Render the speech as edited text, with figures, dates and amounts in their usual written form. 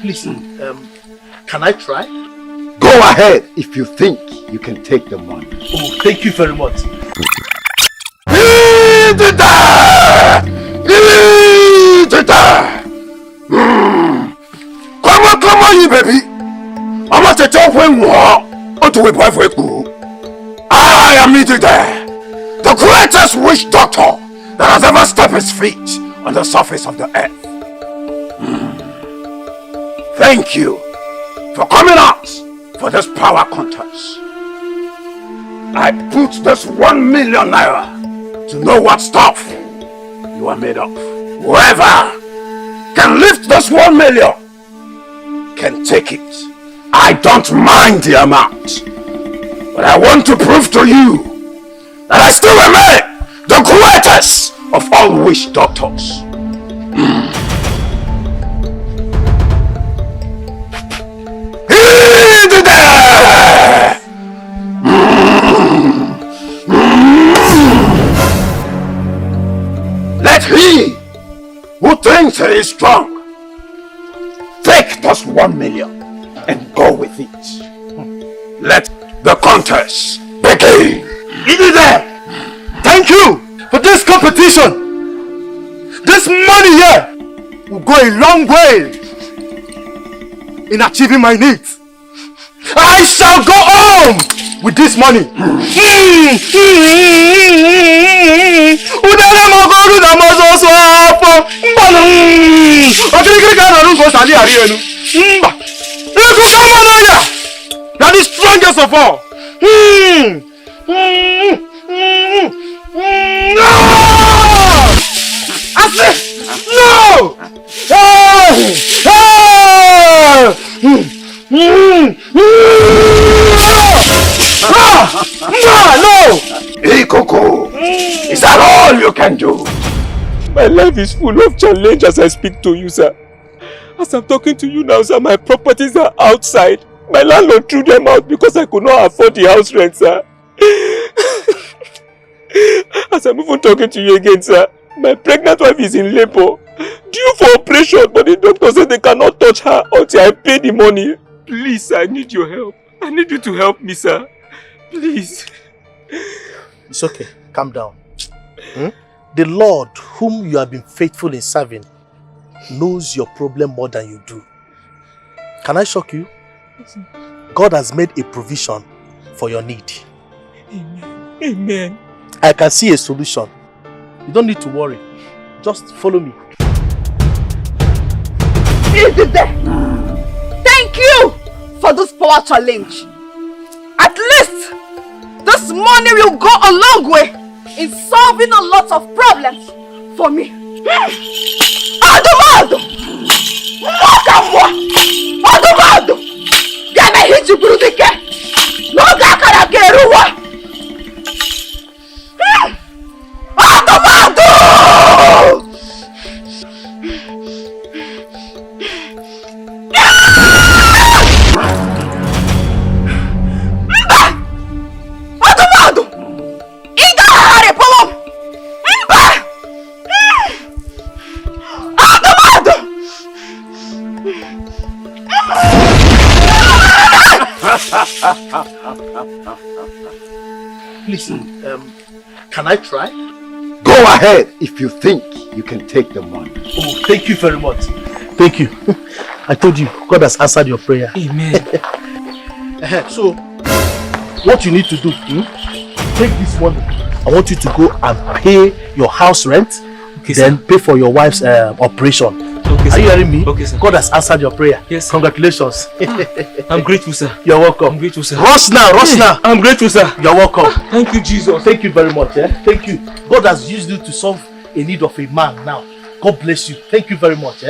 Listen, can I try? Go ahead if you think you can take the money. Oh, thank you very much. Come on, you baby. I'm not a talk when I am the greatest witch doctor that has ever stepped his feet on the surface of the earth. Thank you for coming out for this power contest. I put this 1 million naira to know what stuff you are made of. Whoever can lift this 1 million can take it. I don't mind the amount, but I want to prove to you that I still remain the greatest of all witch doctors. Let he who thinks he is strong take this 1 million and go with it. Let the contest begin. Thank you for this competition. This money here will go a long way in achieving my needs. I shall go home with this money. You are the strongest of all. No! I said no! No! Hey Coco, is that all you can do? My life is full of challenge as I speak to you, sir. As I'm talking to you now, sir, my properties are outside. My landlord threw them out because I could not afford the house rent, sir. As I'm even talking to you again, sir, my pregnant wife is in labor, due for operation, but the doctor said they cannot touch her until I pay the money. Please, sir, I need your help. I need you to help me, sir. Please. It's okay. Calm down. The Lord, whom you have been faithful in serving, knows your problem more than you do. Can I shock you? God has made a provision for your need. Amen. Amen. I can see a solution. You don't need to worry. Just follow me. Thank you for this power challenge. At least this money will go a long way in solving a lot of problems for me. Adumado! Mokamwa! Adumado! Gana hiji burudike! Noga karageruwa! Adumado! Adumado! Igahare polo! Listen, can I try? Go ahead if you think you can take the money. Oh, thank you very much. Thank you. I told you, God has answered your prayer. Amen. So, what you need to do, take this money. I want you to go and pay your house rent, okay, then sir. pay for your wife's operation. Okay, Are you hearing me? Okay, sir. God has answered your prayer. Yes, sir. Congratulations. I'm grateful, sir. You're welcome. I'm grateful, sir. Rush now, rush now. I'm grateful, sir. You're welcome. Thank you, Jesus. Thank you very much. Thank you. God has used you to solve a need of a man now. God bless you. Thank you very much.